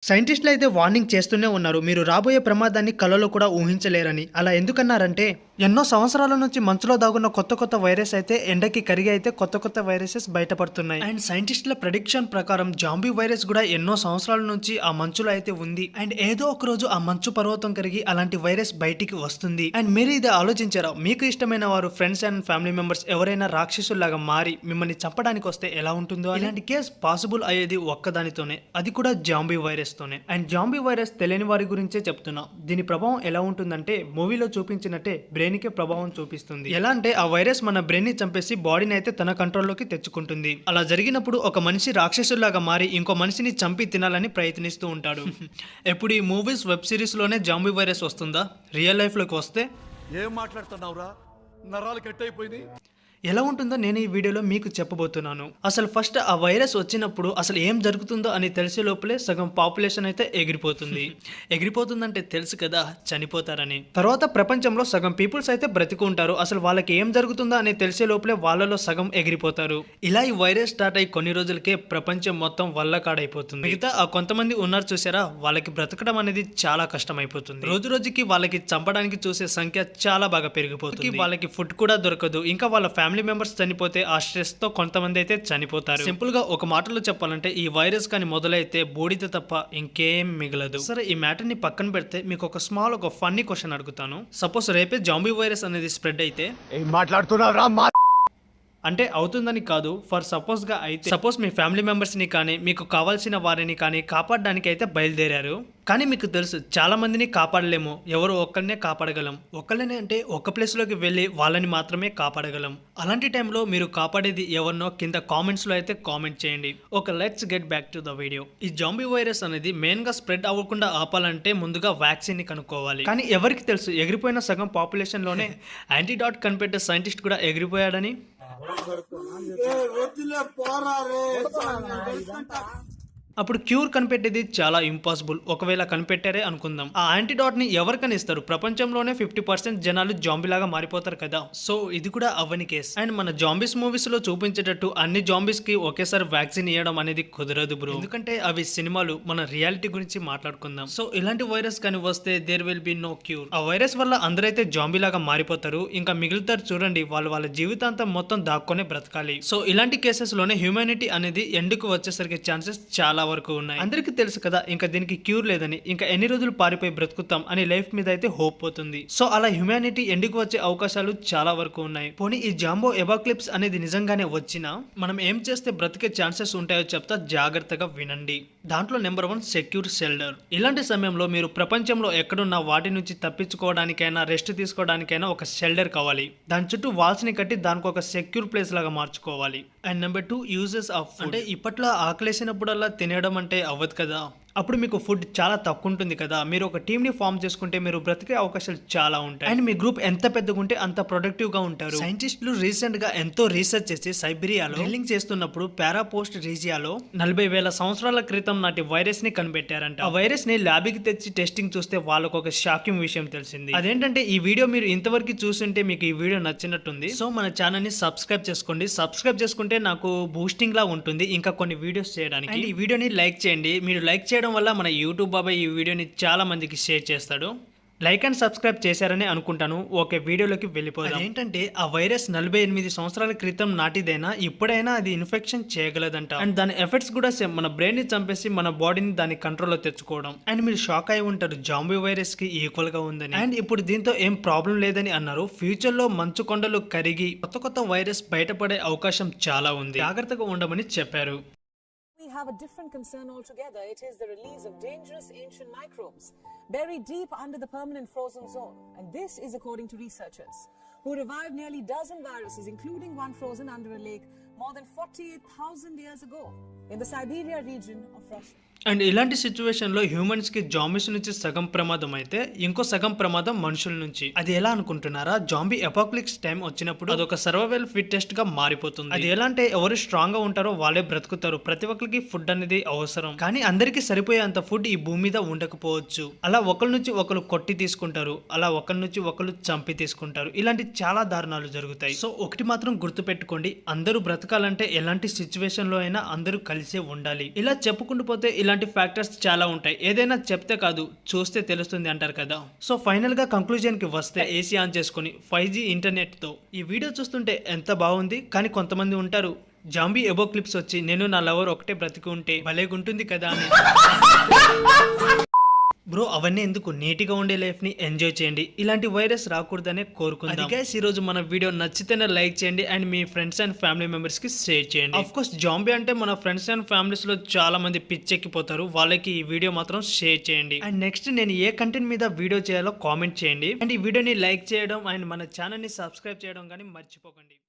సైంటిస్టులు అయితే వార్నింగ్ చేస్తూనే ఉన్నారు. మీరు రాబోయే ప్రమాదాన్ని కలలో కూడా ఊహించలేరని. అలా ఎందుకన్నారంటే ఎన్నో సంవత్సరాల నుంచి మంచులో దాగున్న కొత్త వైరస్ అయితే ఎండకి కరిగి అయితే కొత్త వైరసెస్ బయటపడుతున్నాయి. అండ్ సైంటిస్టుల ప్రెడిక్షన్ ప్రకారం జాంబీ వైరస్ కూడా ఎన్నో సంవత్సరాల నుంచి ఆ మంచులో అయితే ఉంది. అండ్ ఏదో ఒక రోజు ఆ మంచు పర్వతం కరిగి అలాంటి వైరస్ బయటికి వస్తుంది. అండ్ మీరు ఇది ఆలోచించారా? మీకు ఇష్టమైన వారు, ఫ్రెండ్స్ అండ్ ఫ్యామిలీ మెంబర్స్ ఎవరైనా రాక్షసుల్లాగా మారి మిమ్మల్ని చంపడానికి వస్తే ఎలా ఉంటుందో? ఇలాంటి కేసు పాసిబుల్ అయ్యేది ఒక్కదానితోనే, అది కూడా జాంబీ వైరస్ తోనే. అండ్ జాంబీ వైరస్ తెలియని వారి గురించే చెప్తున్నా. దీని ప్రభావం ఎలా ఉంటుందంటే మూవీలో చూపించినట్టే బ్రెయిన్ కే ప్రభావం చూపిస్తుంది. ఎలా అంటే ఆ వైరస్ మన బ్రెయిన్ ని చంపేసి బాడీని అయితే తన కంట్రోల్లోకి తెచ్చుకుంటుంది. అలా జరిగినప్పుడు ఒక మనిషి రాక్షసుల్లాగా మారి ఇంకో మనిషిని చంపి తినాలని ప్రయత్నిస్తూ ఉంటాడు. ఎప్పుడు ఈ మూవీస్, వెబ్ సిరీస్ లోనే జాంబీ వైరస్ వస్తుందా? రియల్ లైఫ్ లోకి వస్తే ఏం మాట్లాడుతున్నావురా? నరాలు కట్ అయిపోయింది. ఎలా ఉంటుందో నేను ఈ వీడియోలో మీకు చెప్పబోతున్నాను. అసలు ఫస్ట్ ఆ వైరస్ వచ్చినప్పుడు అసలు ఏం జరుగుతుందో అని తెలిసే లోపలే సగం పాపులేషన్ అయితే ఎగిరిపోతుంది. ఎగిరిపోతుందంటే తెలుసు కదా, చనిపోతారని. తర్వాత ప్రపంచంలో సగం పీపుల్స్ అయితే బ్రతికుంటారు. అసలు వాళ్ళకి ఏం జరుగుతుందో అని తెలిసే లోపలే వాళ్ళలో సగం ఎగిరిపోతారు. ఇలా ఈ వైరస్ స్టార్ట్ అయ్యి కొన్ని రోజులకే ప్రపంచం మొత్తం వల్లకాడైపోతుంది. మిగతా ఆ కొంతమంది ఉన్నారు చూసారా, వాళ్ళకి బ్రతకడం అనేది చాలా కష్టం అయిపోతుంది. రోజు రోజుకి వాళ్ళకి చంపడానికి చూసే సంఖ్య చాలా బాగా పెరిగిపోతుంది. వాళ్ళకి ఫుడ్ కూడా దొరకదు. ఇంకా వాళ్ళ ఫ్యామిలీ మెంబర్స్ చనిపోతే ఆ స్ట్రెస్ తో కొంతమంది అయితే చనిపోతారు. సింపుల్ గా ఒక మాటలో చెప్పాలంటే ఈ వైరస్ కానీ మొదలైతే బూడిద తప్ప ఇంకేం మిగలదు. సరే, ఈ మ్యాటర్ ని పక్కన పెడితే మీకు ఒక ఫన్నీ క్వశ్చన్ అడుగుతాను. సపోజ్ రేపే జాంబీ వైరస్ అనేది స్ప్రెడ్ అయితే ఏం మాట్లాడుతున్నావురా? అంటే అవుతుందని కాదు, ఫర్ సపోజ్ గా అయితే సపోజ్ మీ ఫ్యామిలీ మెంబర్స్ ని కానీ మీకు కావాల్సిన వారిని కానీ కాపాడడానికి అయితే బయలుదేరారు. కానీ మీకు తెలుసు చాలా మందిని కాపాడలేము, ఎవరు ఒక్కరినే కాపాడగలం. ఒక్కళ్ళనే అంటే ఒక ప్లేస్ లోకి వెళ్ళి వాళ్ళని మాత్రమే కాపాడగలం. అలాంటి టైంలో మీరు కాపాడేది ఎవరినో కింద కామెంట్స్ లో అయితే కామెంట్ చేయండి. Let's get back to the video. ఈ జాంబీ వైరస్ అనేది మెయిన్ గా స్ప్రెడ్ అవ్వకుండా ఆపాలంటే ముందుగా వ్యాక్సిన్ ని కనుక్కోవాలి. కానీ ఎవరికి తెలుసు ఎగిరిపోయిన సగం పాపులేషన్ లోనే యాంటీడాట్ కనిపెట్టే సైంటిస్ట్ కూడా ఎగిరిపోయాడని. అప్పుడు క్యూర్ కనిపెట్టేది చాలా ఇంపాసిబుల్. ఒకవేళ కనిపెట్టారే అనుకుందాం, ఆ యాంటీడాట్ ని ఎవరు కనిస్తారు? ప్రపంచంలోనే 50% జనాలు జాంబీలాగా మారిపోతారు కదా. సో ఇది కూడా అవ్వని కేసు. అండ్ మన జాంబీస్ మూవీస్ లో చూపించేటట్టు అన్ని జాంబీస్ కి ఒకేసారి వ్యాక్సిన్ ఇవ్వడం అనేది కుదరదు బ్రో. ఎందుకంటే అవి సినిమాలు, మన రియాలిటీ గురించి మాట్లాడుకుందాం. సో ఇలాంటి వైరస్ కానీ వస్తే there will be no cure. ఆ వైరస్ వల్ల అందరైతే జాంబీలాగా మారిపోతారు. ఇంకా మిగులుతారు చూడండి, వాళ్ళ జీవితాంతం మొత్తం దాక్కొనే బ్రతకాలి. సో ఇలాంటి కేసెస్ లోనే హ్యూమానిటీ అనేది ఎండుకు వచ్చేసరికి ఛాన్సెస్ చాలా వరకు ఉన్నాయి. అందరికీ తెలుసు కదా, ఇంకా దీనికి క్యూర్ లేదని, ఇంకా ఎన్ని రోజులు పారిపోయి బ్రతుకుతాం అని లైఫ్ మీద అయితే హోప్ పోతుంది. సో అలా హ్యూమానిటీ ఎండుకు వచ్చే అవకాశాలు చాలా వరకు ఉన్నాయి. పోనీ ఈ జాంబో ఎబాక్లిప్స్ అనేది నిజంగానే వచ్చినా మనం ఏం చేస్తే బ్రతికే ఛాన్సెస్ ఉంటాయో చెప్తా, జాగ్రత్తగా వినండి. దాంట్లో నెంబర్ 1 సెక్యూర్ షెల్టర్. ఇలాంటి సమయంలో మీరు ప్రపంచంలో ఎక్కడున్నా వాటి నుంచి తప్పించుకోవడానికైనా రెస్ట్ తీసుకోవడానికైనా ఒక షెల్టర్ కావాలి. దాని చుట్టూ వాల్స్ ని కట్టి దానికి ఒక సెక్యూర్ ప్లేస్ లాగా మార్చుకోవాలి. And number 2 uses of food. అంటే ఇప్పట్లో ఆకలేసినప్పుడల్లా తినేయడం అంటే అవ్వదు కదా. అప్పుడు మీకు ఫుడ్ చాలా తక్కువ ఉంటుంది కదా. మీరు ఒక టీమ్ ని ఫామ్ చేసుకుంటే మీరు బ్రతికే అవకాశాలు చాలా ఉంటాయి. అండ్ మీ గ్రూప్ ఎంత పెద్దగా ఉంటే అంత ప్రొడక్టివ్ గా ఉంటారు. సైంటిస్టులు రీసెంట్ గా ఎంతో రీసెర్చ్ చేసి సైబీరియాలో డ్రిల్లింగ్ చేస్తున్నప్పుడు పారాపోస్ట్ రీజియాలో 40,000 సంవత్సరాల క్రితం నాటి వైరస్ ని కనిపెట్టారంట. ఆ వైరస్ ని ల్యాబ్ కి తెచ్చి టెస్టింగ్ చూస్తే వాళ్ళకు ఒక షాకింగ్ విషయం తెలిసింది. అదేంటంటే ఈ వీడియో మీరు ఇంతవరకు చూస్తుంటే మీకు ఈ వీడియో నచ్చినట్టుంది. సో మన ఛానల్ ని సబ్స్క్రైబ్ చేసుకోండి. సబ్స్క్రైబ్ చేసుకుంటే నాకు బూస్టింగ్ లా ఉంటుంది ఇంకా కొన్ని వీడియోస్ చేయడానికి. అండ్ ఈ వీడియోని లైక్ చేయండి. మీరు లైక్ చేయడం వల్ల మన యూట్యూబ్ బాబాయ్ ఈ వీడియోని చాలా మందికి షేర్ చేస్తాడు. లైక్ అండ్ సబ్స్క్రైబ్ చేశారని అనుకుంటాను. ఓకే, వీడియోలోకి వెళ్ళిపోదాం. ఏంటంటే ఆ వైరస్ 48 సంవత్సరాల క్రితం నాటిదైనా ఇప్పుడైనా అది ఇన్ఫెక్షన్ చేయగలదంట. అండ్ దాని ఎఫెక్ట్స్ కూడా సేమ్, మన బ్రెయిన్ ని చంపేసి మన బాడీని దాని కంట్రోల్లో తెచ్చుకోవడం. అండ్ మీరు షాక్ అయి ఉంటారు, జాంబీ వైరస్ కి ఈక్వల్ గా ఉందని. అండ్ ఇప్పుడు దీంతో ఏం ప్రాబ్లం లేదని అన్నారు. ఫ్యూచర్ లో మంచు కొండలు కరిగి కొత్త వైరస్ బయటపడే అవకాశం చాలా ఉంది, జాగ్రత్తగా ఉండమని చెప్పారు. We have a different concern altogether. It is the release of dangerous ancient microbes buried deep under the permanent frozen zone. And this is according to researchers who revived nearly dozen viruses, including one frozen under a lake more than 48,000 years ago in the Siberia region of Russia. And ఇలాంటి situation లో humans కి zombies నుంచి సగం ప్రమాదం అయితే ఇంకో సగం ప్రమాదం మనుషుల నుంచి. అది ఎలా అనుకుంటున్నారా? జాంబీ అపోక్లిప్స్ టైం వచ్చినప్పుడు అదొక సర్వైవల్ ఫిట్టెస్ట్ గా మారిపోతుంది. అది ఎలా అంటే ఎవరు స్ట్రాంగ్ గా ఉంటారో వాళ్ళే బ్రతుకుతారు. ప్రతి ఒక్కరికి ఫుడ్ అనేది అవసరం, కానీ అందరికి సరిపోయేంత ఫుడ్ ఈ భూమి మీద ఉండకపోవచ్చు. అలా ఒకరి నుంచి ఒకరు కొట్టి తీసుకుంటారు, అలా ఒకరి నుంచి ఒకరు చంపి తీసుకుంటారు. ఇలాంటి చాలా దారుణాలు జరుగుతాయి. సో ఒకటి మాత్రం గుర్తు పెట్టుకోండి, అందరూ బ్రతక బ్రతకాలంటే ఎలాంటి సిచ్యువేషన్ లో అయినా అందరూ కలిసే ఉండాలి. ఇలా చెప్పుకుంటూ పోతే ఇలాంటి ఫ్యాక్టర్స్ చాలా ఉంటాయి. ఏదైనా చెప్తే కాదు చూస్తే తెలుస్తుంది అంటారు కదా. సో ఫైనల్ గా కంక్లూజన్ కి వస్తే ఏసీ ఆన్ చేసుకుని 5G ఇంటర్నెట్ తో ఈ వీడియో చూస్తుంటే ఎంత బాగుంది. కానీ కొంతమంది ఉంటారు జాంబీ ఎబో క్లిప్స్ వచ్చి నేను నా లవర్ ఒకటే బ్రతికి ఉంటే భలేగుంటుంది కదా అని. బ్రో అవన్నీ ఎందుకు, నీట్గా ఉండే లైఫ్ ని ఎంజాయ్ చేయండి. ఇలాంటి వైరస్ రాకూడదనే కోరుకుందాం. గైస్ ఈ రోజు మన వీడియో నచ్చితేనే లైక్ చేయండి and me friends and family members కి షేర్ చేయండి. ఆఫ్ కోర్స్ జాంబీ అంటే మన ఫ్రెండ్స్ అండ్ ఫ్యామిలీస్ లో చాలా మంది పిచ్చెక్కిపోతారు. వాళ్ళకి ఈ వీడియో మాత్రం షేర్ చేయండి. అండ్ నెక్స్ట్ నేను ఏ కంటెంట్ మీద వీడియో చేయాలో కామెంట్ చేయండి. అండ్ ఈ వీడియోని లైక్ చేయడం అండ్ మన ఛానల్ ని సబ్స్క్రైబ్ చేయడం కానీ మర్చిపోకండి.